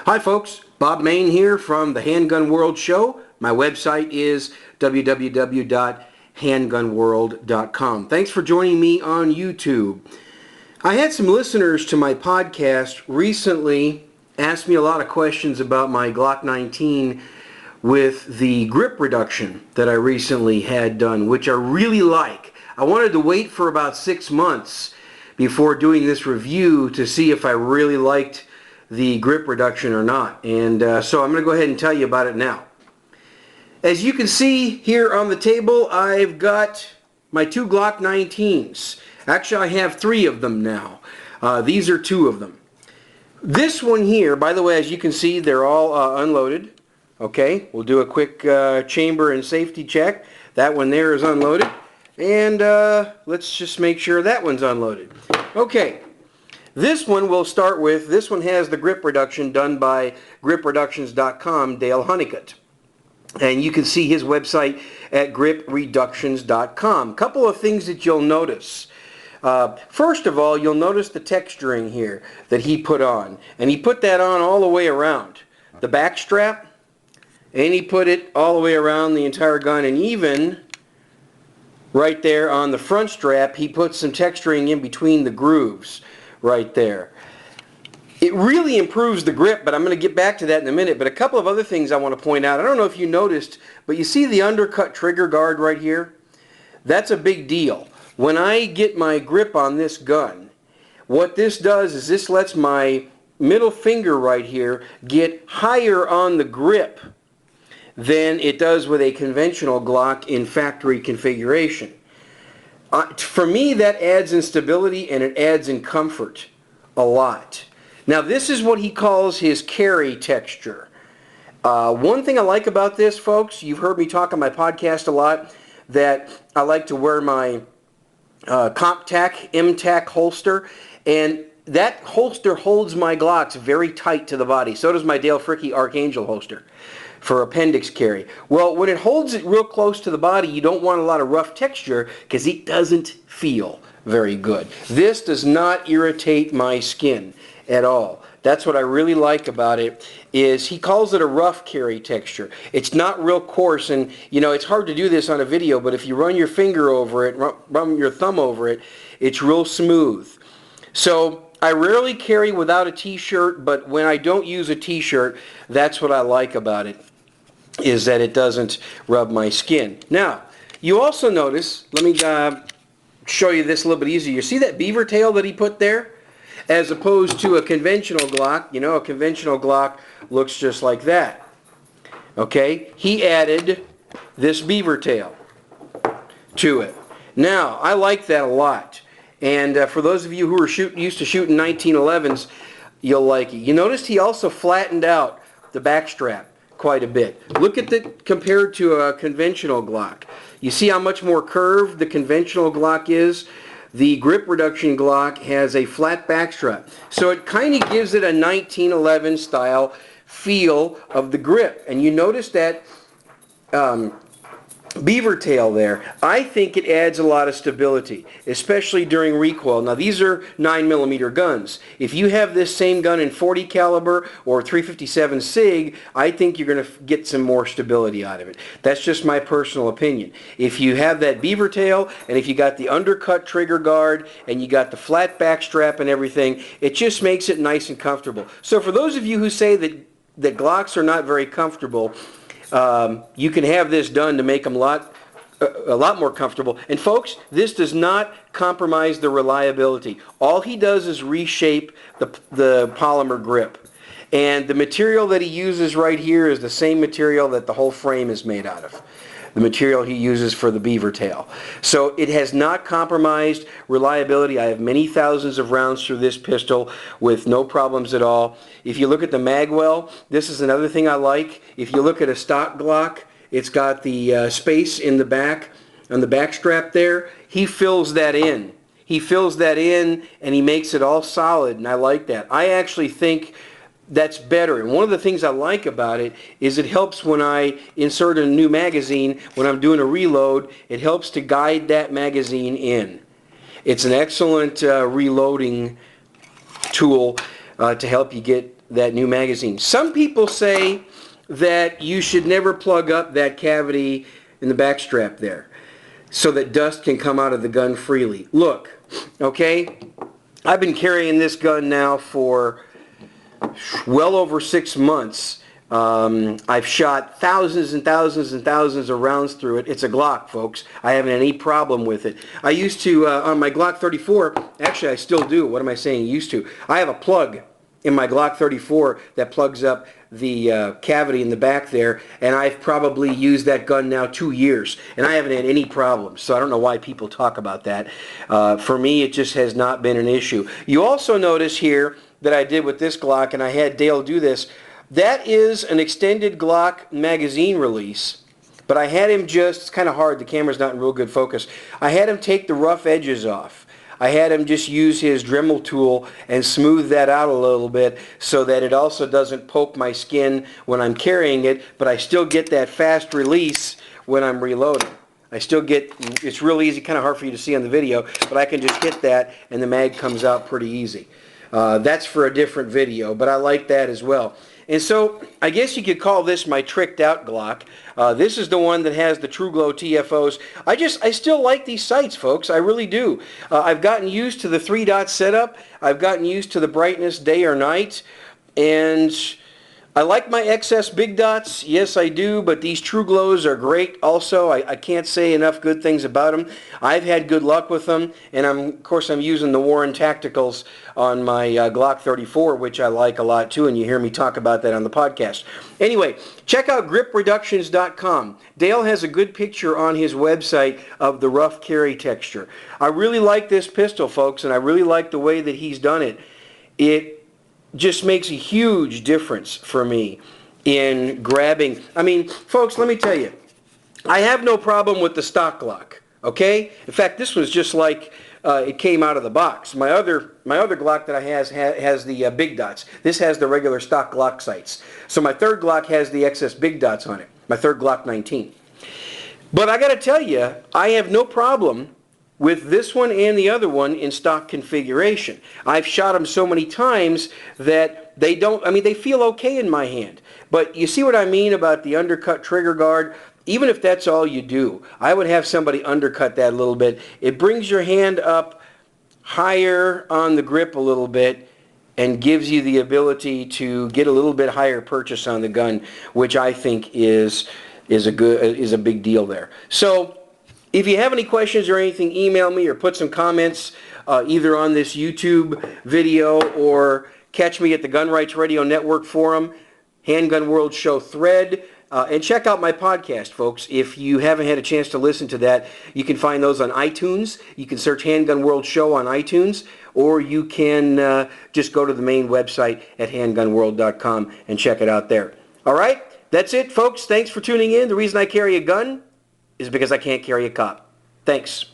Hi folks, Bob Main here from the Handgun World Show. My website is www.handgunworld.com. Thanks for joining me on YouTube. I had some listeners to my podcast recently ask me a lot of questions about my Glock 19 with the grip reduction that I recently had done, which I really like. I wanted to wait for about 6 months before doing this review to see if I really liked the grip reduction or not. And so I'm going to go ahead and tell you about it now. As you can see here on the table, I've got my two Glock 19s. Actually, I have 3 of them now. These are 2 of them. This one here, by the way, as you can see, they're all unloaded. Okay, we'll do a quick chamber and safety check. That one there is unloaded. And let's just make sure that one's unloaded. Okay. This one we'll start with. This one has the grip reduction done by gripreductions.com, Dale Honeycutt. And you can see his website at gripreductions.com. Couple of things that you'll notice. First of all, you'll notice the texturing here that he put on. And he put that on all the way around. The back strap, and he put it all the way around the entire gun, and even right there on the front strap, he put some texturing in between the grooves. Right there. It really improves the grip, but I'm going to get back to that in a minute. But a couple of other things I want to point out. I don't know if you noticed, but you see the undercut trigger guard right here? That's a big deal. When I get my grip on this gun, what this does is this lets my middle finger right here get higher on the grip than it does with a conventional Glock in factory configuration. For me, that adds in stability and it adds in comfort a lot. Now, this is what he calls his carry texture. One thing I like about this, folks, you've heard me talk on my podcast a lot, that I like to wear my CompTac, MTac holster, and that holster holds my Glocks very tight to the body. So does my Dale Fricke Archangel holster for appendix carry. Well, when it holds it real close to the body, you don't want a lot of rough texture because it doesn't feel very good. This does not irritate my skin at all. That's what I really like about it, is he calls it a rough carry texture. It's not real coarse, and you know, it's hard to do this on a video, but if you run your finger over it, run your thumb over it, it's real smooth. So I rarely carry without a t-shirt, but when I don't use a t-shirt, that's what I like about it, is that it doesn't rub my skin. Now, you also notice, let me show you this a little bit easier. You see that beaver tail that he put there? As opposed to a conventional Glock. You know, a conventional Glock looks just like that. Okay? He added this beaver tail to it. Now, I like that a lot. And for those of you who are used to shooting 1911s, you'll like it. You noticed he also flattened out the back strap quite a bit. Look at it compared to a conventional Glock. You see how much more curved the conventional Glock is? The grip reduction Glock has a flat back strap. So it kind of gives it a 1911 style feel of the grip. And you notice that beaver tail there. I think it adds a lot of stability, especially during recoil. Now these are 9mm guns. If you have this same gun in .40 caliber or 357 SIG, I think you're going to get some more stability out of it. That's just my personal opinion. If you have that beaver tail, and if you got the undercut trigger guard, and you got the flat back strap and everything, it just makes it nice and comfortable. So for those of you who say that Glocks are not very comfortable, you can have this done to make them a lot more comfortable. And folks, this does not compromise the reliability. All he does is reshape the polymer grip. And the material that he uses right here is the same material that the whole frame is made out of. The material he uses for the beaver tail. So it has not compromised reliability. I have many thousands of rounds through this pistol with no problems at all. If you look at the Magwell, this is another thing I like. If you look at a stock Glock, it's got the space in the back, on the back strap there. He fills that in. He fills that in and he makes it all solid, and I like that. I actually think that's better. And one of the things I like about it is it helps when I insert a new magazine, when I'm doing a reload, it helps to guide that magazine in. It's an excellent reloading tool to help you get that new magazine. Some people say that you should never plug up that cavity in the back strap there so that dust can come out of the gun freely. Look, okay, I've been carrying this gun now for well over 6 months. I've shot thousands and thousands and thousands of rounds through it. It's a Glock, folks. I haven't had any problem with it. I used to, on my Glock 34, actually I still do. What am I saying used to? I have a plug in my Glock 34 that plugs up the cavity in the back there, and I've probably used that gun now 2 years, and I haven't had any problems, so I don't know why people talk about that. For me, it just has not been an issue. You also notice here that I did with this Glock, and I had Dale do this. That is an extended Glock magazine release, but I had him just, it's kind of hard, the camera's not in real good focus. I had him take the rough edges off. I had him just use his Dremel tool and smooth that out a little bit so that it also doesn't poke my skin when I'm carrying it, but I still get that fast release when I'm reloading. I still get, it's real easy, kind of hard for you to see on the video, but I can just hit that and the mag comes out pretty easy. That's for a different video, but I like that as well. And so I guess you could call this my tricked out Glock. This is the one that has the True Glow TFOs. I still like these sights, folks. I really do. I've gotten used to the 3-dot setup. I've gotten used to the brightness day or night. And I like my XS big dots. Yes, I do. But these True Glows are great also. I can't say enough good things about them. I've had good luck with them. And of course, I'm using the Warren Tacticals on my Glock 34, which I like a lot too, and you hear me talk about that on the podcast. Anyway, check out gripreductions.com. Dale has a good picture on his website of the rough carry texture. I really like this pistol, folks, and I really like the way that he's done it. It just makes a huge difference for me in grabbing. I mean, folks, let me tell you, I have no problem with the stock Glock, okay? In fact, this was just like it came out of the box. My other Glock that I has the big dots. This has the regular stock Glock sights. So my third Glock has the XS big dots on it. My third Glock 19. But I got to tell you, I have no problem with this one and the other one in stock configuration. I've shot them so many times that they don't, I mean, they feel okay in my hand. But you see what I mean about the undercut trigger guard? Even if that's all you do, I would have somebody undercut that a little bit. It brings your hand up higher on the grip a little bit and gives you the ability to get a little bit higher purchase on the gun, which I think is a big deal there. So if you have any questions or anything, email me or put some comments either on this YouTube video or catch me at the Gun Rights Radio Network forum, Handgun World Show thread. And check out my podcast, folks. If you haven't had a chance to listen to that, you can find those on iTunes. You can search Handgun World Show on iTunes, or you can just go to the main website at handgunworld.com and check it out there. All right? That's it, folks. Thanks for tuning in. The reason I carry a gun is because I can't carry a cop. Thanks.